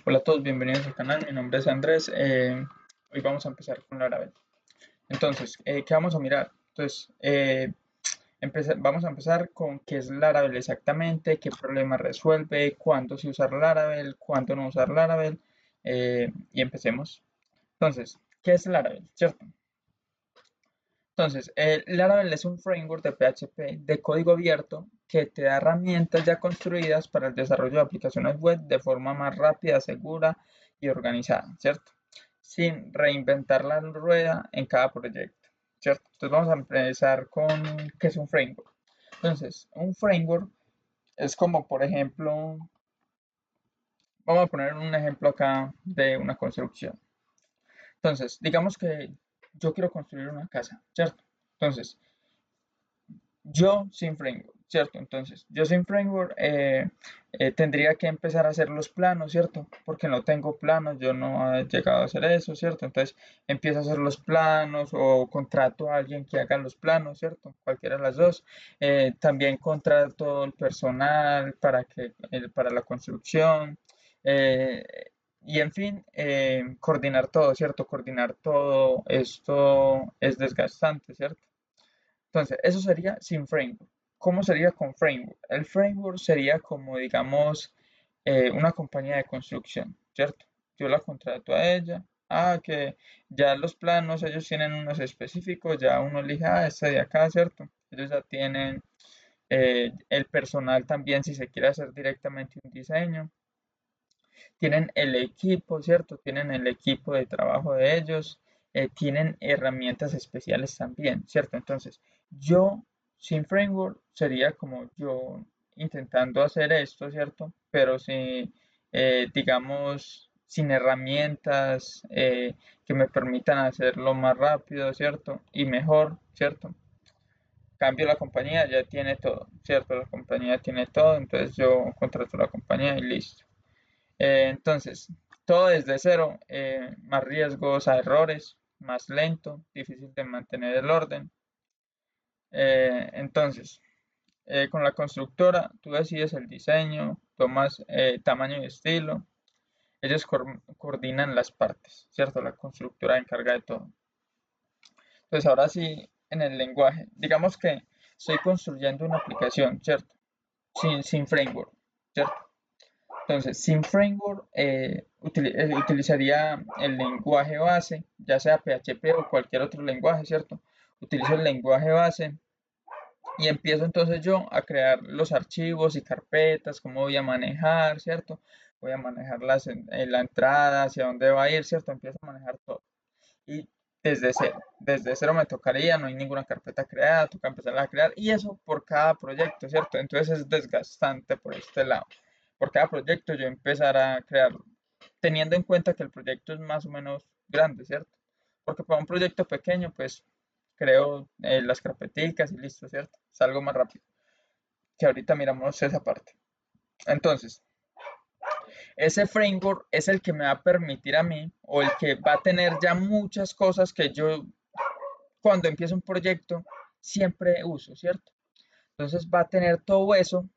Hola a todos, bienvenidos al canal. Mi nombre es Andrés. Hoy vamos a empezar con Laravel. Entonces, ¿qué vamos a mirar? Entonces, vamos a empezar con qué es Laravel exactamente, qué problema resuelve, cuándo sí usar Laravel, cuándo no usar Laravel. Y empecemos. Entonces, ¿qué es Laravel? ¿Cierto? Entonces, Laravel es un framework de PHP de código abierto que te da herramientas ya construidas para el desarrollo de aplicaciones web de forma más rápida, segura y organizada, ¿cierto? Sin reinventar la rueda en cada proyecto, ¿cierto? Entonces vamos a empezar con qué es un framework. Entonces, un framework es como, por ejemplo, vamos a poner un ejemplo acá de una construcción. Entonces, digamos que yo quiero construir una casa, ¿cierto? Entonces, yo sin framework, ¿cierto? Entonces, yo sin framework tendría que empezar a hacer los planos, ¿cierto? Porque no tengo planos, yo no he llegado a hacer eso, ¿cierto? Entonces, empiezo a hacer los planos o contrato a alguien que haga los planos, ¿cierto? Cualquiera de las dos. También contrato el personal para la construcción. eh, y en fin, coordinar todo, ¿cierto? Coordinar todo esto es desgastante, ¿cierto? Entonces, eso sería sin framework. ¿Cómo sería con framework? El framework sería como, digamos, una compañía de construcción, ¿cierto? Yo la contrato a ella. Que ya los planos, ellos tienen unos específicos, ya uno elige, este de acá, ¿cierto? Ellos ya tienen el personal también, si se quiere hacer directamente un diseño. Tienen el equipo, ¿cierto? Tienen el equipo de trabajo de ellos, tienen herramientas especiales también, ¿cierto? Entonces, yo sin framework sería como yo intentando hacer esto, ¿cierto? Pero si, digamos, sin herramientas que me permitan hacerlo más rápido, ¿cierto? Y mejor, ¿cierto? Cambio la compañía, ya tiene todo, ¿cierto? La compañía tiene todo, entonces yo contrato la compañía y listo. Entonces, todo desde cero, más riesgos a errores, más lento, difícil de mantener el orden. Entonces, con la constructora, tú decides el diseño, tomas tamaño y estilo. Ellos coordinan las partes, ¿cierto? La constructora encarga de todo. Entonces, ahora sí, en el lenguaje, digamos que estoy construyendo una aplicación, ¿cierto? Sin framework, ¿cierto? Entonces, sin framework, utilizaría el lenguaje base, ya sea PHP o cualquier otro lenguaje, ¿cierto? Utilizo el lenguaje base y empiezo entonces yo a crear los archivos y carpetas, cómo voy a manejar, ¿cierto? Voy a manejar la entrada, hacia dónde va a ir, ¿cierto? Empiezo a manejar todo. Y desde cero me tocaría, no hay ninguna carpeta creada, toca empezar a crear y eso por cada proyecto, ¿cierto? Entonces es desgastante por este lado. Por cada proyecto yo empezar a crearlo, teniendo en cuenta que el proyecto es más o menos grande, ¿cierto? Porque para un proyecto pequeño, pues creo las carpeticas y listo, ¿cierto? Es algo más rápido. Que ahorita miramos esa parte. Entonces, ese framework es el que me va a permitir a mí, o el que va a tener ya muchas cosas que yo cuando empiezo un proyecto siempre uso, ¿cierto? Entonces va a tener todo eso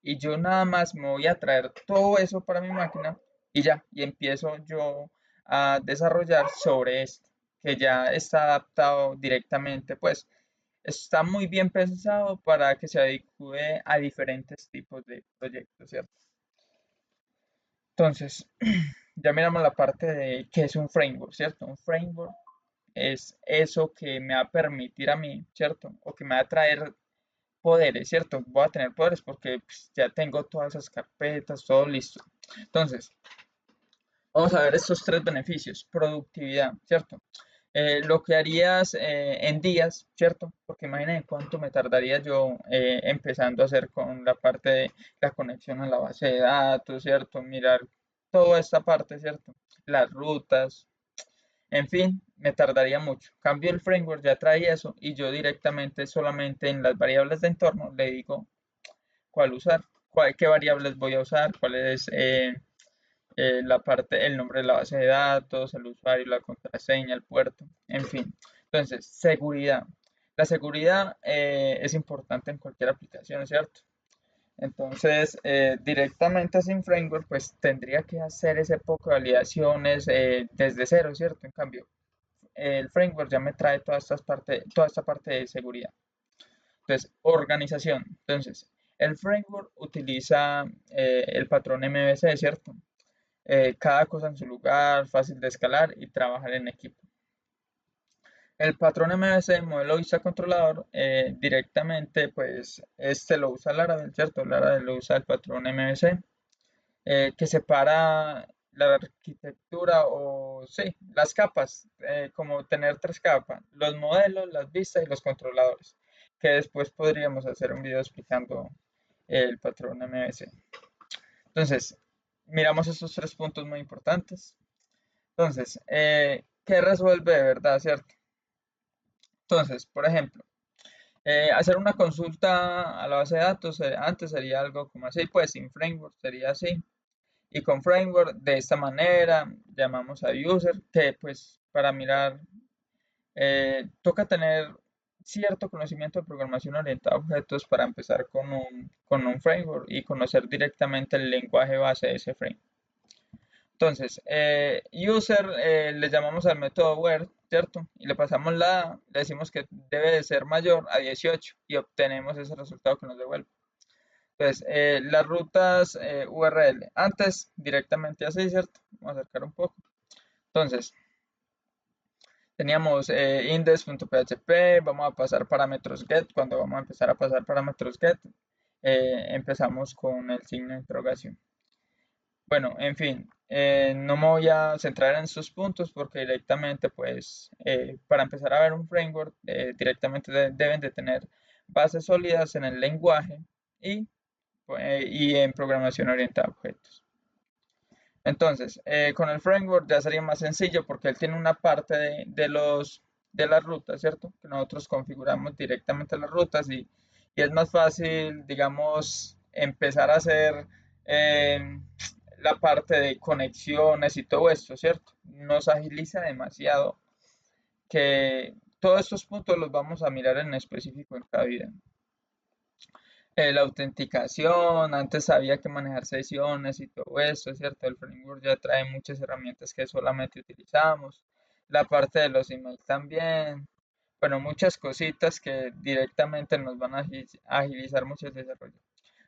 y yo nada más me voy a traer todo eso para mi máquina y ya, y empiezo yo a desarrollar sobre esto, que ya está adaptado directamente, pues está muy bien pensado para que se adecue a diferentes tipos de proyectos, ¿cierto? Entonces, ya miramos la parte de qué es un framework, ¿cierto? Un framework es eso que me va a permitir a mí, ¿cierto? O que me va a traer poderes, ¿cierto? Voy a tener poderes porque pues, ya tengo todas esas carpetas, todo listo. Entonces, vamos a ver estos tres beneficios. Productividad, ¿cierto? Lo que harías en días, ¿cierto? Porque imaginen cuánto me tardaría yo empezando a hacer con la parte de la conexión a la base de datos, ¿cierto? Mirar toda esta parte, ¿cierto? Las rutas, en fin, me tardaría mucho. Cambio el framework, ya trae eso y yo directamente solamente en las variables de entorno le digo cuál usar, qué variables voy a usar, cuál es la parte, el nombre de la base de datos, el usuario, la contraseña, el puerto, en fin. Entonces, seguridad. La seguridad es importante en cualquier aplicación, ¿cierto? Entonces, directamente sin framework, pues tendría que hacer ese poco de validaciones desde cero, ¿cierto? En cambio, el framework ya me trae toda esta parte de seguridad. Entonces, organización. Entonces, el framework utiliza el patrón MVC, ¿cierto? Cada cosa en su lugar, fácil de escalar y trabajar en equipo. El patrón MVC, modelo vista controlador, directamente, pues, este lo usa Laravel, ¿cierto? Laravel lo usa el patrón MVC, que separa la arquitectura o, sí, las capas, como tener tres capas, los modelos, las vistas y los controladores, que después podríamos hacer un video explicando el patrón MVC. Entonces, miramos estos tres puntos muy importantes. Entonces, ¿qué resuelve de verdad, cierto? Entonces, por ejemplo, hacer una consulta a la base de datos antes sería algo como así, pues sin framework sería así. Y con framework de esta manera llamamos a user, que pues para mirar toca tener cierto conocimiento de programación orientada a objetos para empezar con un framework y conocer directamente el lenguaje base de ese framework. Entonces, user le llamamos al método where, ¿cierto? Y le pasamos le decimos que debe de ser mayor a 18 y obtenemos ese resultado que nos devuelve. Entonces, las rutas URL, antes directamente así, ¿cierto? Vamos a acercar un poco. Entonces, teníamos index.php, vamos a pasar parámetros get, cuando vamos a empezar a pasar parámetros get, empezamos con el signo de interrogación. Bueno, en fin, no me voy a centrar en estos puntos porque directamente, pues, para empezar a ver un framework, directamente deben de tener bases sólidas en el lenguaje y, y en programación orientada a objetos. Entonces, con el framework ya sería más sencillo porque él tiene una parte de las rutas, ¿cierto? Que nosotros configuramos directamente las rutas y es más fácil, digamos, empezar a hacer eh, la parte de conexiones y todo esto, ¿cierto? Nos agiliza demasiado que todos estos puntos los vamos a mirar en específico en cada video. La autenticación, antes había que manejar sesiones y todo eso, ¿cierto? El framework ya trae muchas herramientas que solamente utilizamos. La parte de los emails también. Bueno, muchas cositas que directamente nos van a agilizar mucho el desarrollo.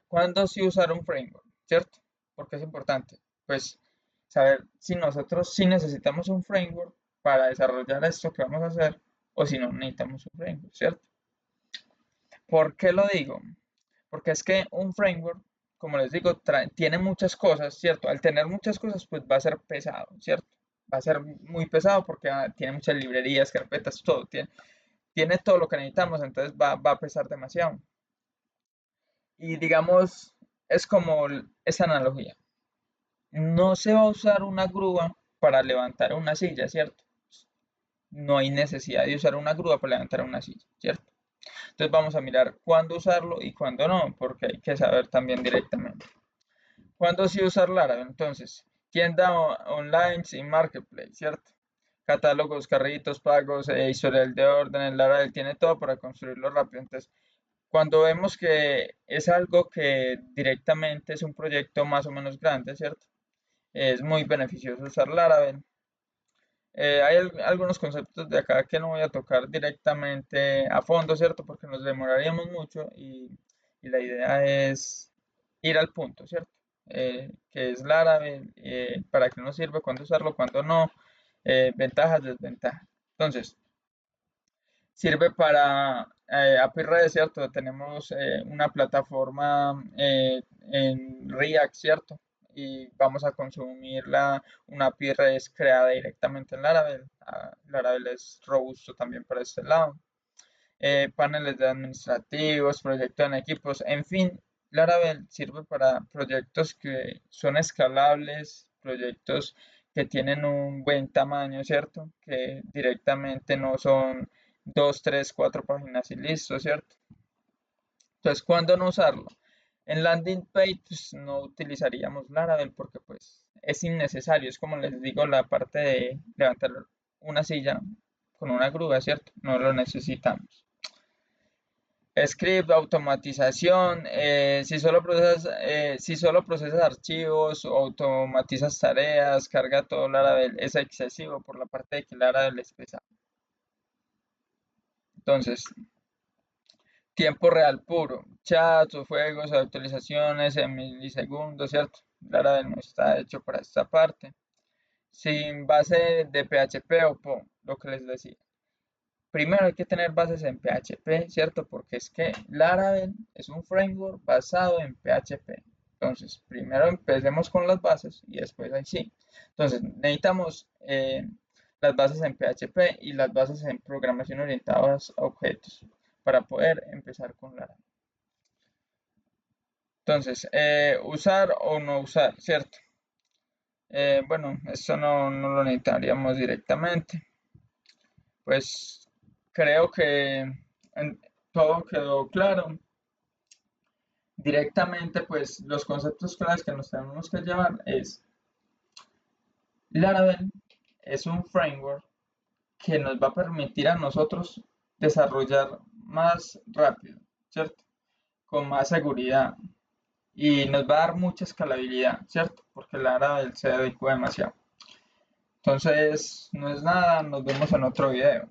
¿Cuándo sí usar un framework? ¿Cierto? Porque es importante. Pues saber si nosotros sí necesitamos un framework para desarrollar esto que vamos a hacer o si no necesitamos un framework, ¿cierto? ¿Por qué lo digo? Porque es que un framework, como les digo, tiene muchas cosas, ¿cierto? Al tener muchas cosas, pues va a ser pesado, ¿cierto? Va a ser muy pesado porque tiene muchas librerías, carpetas, todo. Tiene todo lo que necesitamos, entonces va a pesar demasiado. Y digamos, es como esta analogía. No se va a usar una grúa para levantar una silla, ¿cierto? No hay necesidad de usar una grúa para levantar una silla, ¿cierto? Entonces vamos a mirar cuándo usarlo y cuándo no, porque hay que saber también directamente. ¿Cuándo sí usar Laravel? Entonces, tienda online sin marketplace, ¿cierto? Catálogos, carritos, pagos, historial de orden, Laravel tiene todo para construirlo rápido. Entonces, cuando vemos que es algo que directamente es un proyecto más o menos grande, ¿cierto? Es muy beneficioso usar Laravel. Hay algunos conceptos de acá que no voy a tocar directamente a fondo, ¿cierto? Porque nos demoraríamos mucho y la idea es ir al punto, ¿cierto? Que es Laravel, para qué nos sirve, cuándo usarlo, cuándo no, ventajas, desventajas. Entonces, sirve para API REST, ¿cierto? Tenemos una plataforma en React, ¿cierto? Y vamos a consumir una API REST creada directamente en Laravel. Laravel es robusto también para este lado. Paneles de administrativos, proyectos en equipos, en fin, Laravel sirve para proyectos que son escalables, proyectos que tienen un buen tamaño, ¿cierto? Que directamente no son dos, tres, cuatro páginas y listo, ¿cierto? Entonces, ¿cuándo no usarlo? En landing page pues, no utilizaríamos Laravel porque pues es innecesario, es como les digo la parte de levantar una silla con una grúa, ¿cierto? No lo necesitamos. Script, automatización, si solo procesas archivos o automatizas tareas, carga todo Laravel, es excesivo por la parte de que Laravel es pesado. Entonces, tiempo real puro, chats o juegos, actualizaciones en milisegundos, ¿cierto? Laravel no está hecho para esta parte. Sin base de PHP o PO, lo que les decía. Primero hay que tener bases en PHP, ¿cierto? Porque es que Laravel es un framework basado en PHP. Entonces, primero empecemos con las bases y después ahí sí. Entonces, necesitamos las bases en PHP y las bases en programación orientadas a objetos para poder empezar con Laravel. Entonces, usar o no usar, ¿cierto? Bueno, esto no lo necesitaríamos directamente. Pues creo que todo quedó claro. Directamente, pues los conceptos claves que nos tenemos que llevar es Laravel es un framework que nos va a permitir a nosotros desarrollar más rápido, ¿cierto? Con más seguridad y nos va a dar mucha escalabilidad, ¿cierto? Porque Laravel se adecua demasiado. Entonces, no es nada, nos vemos en otro video.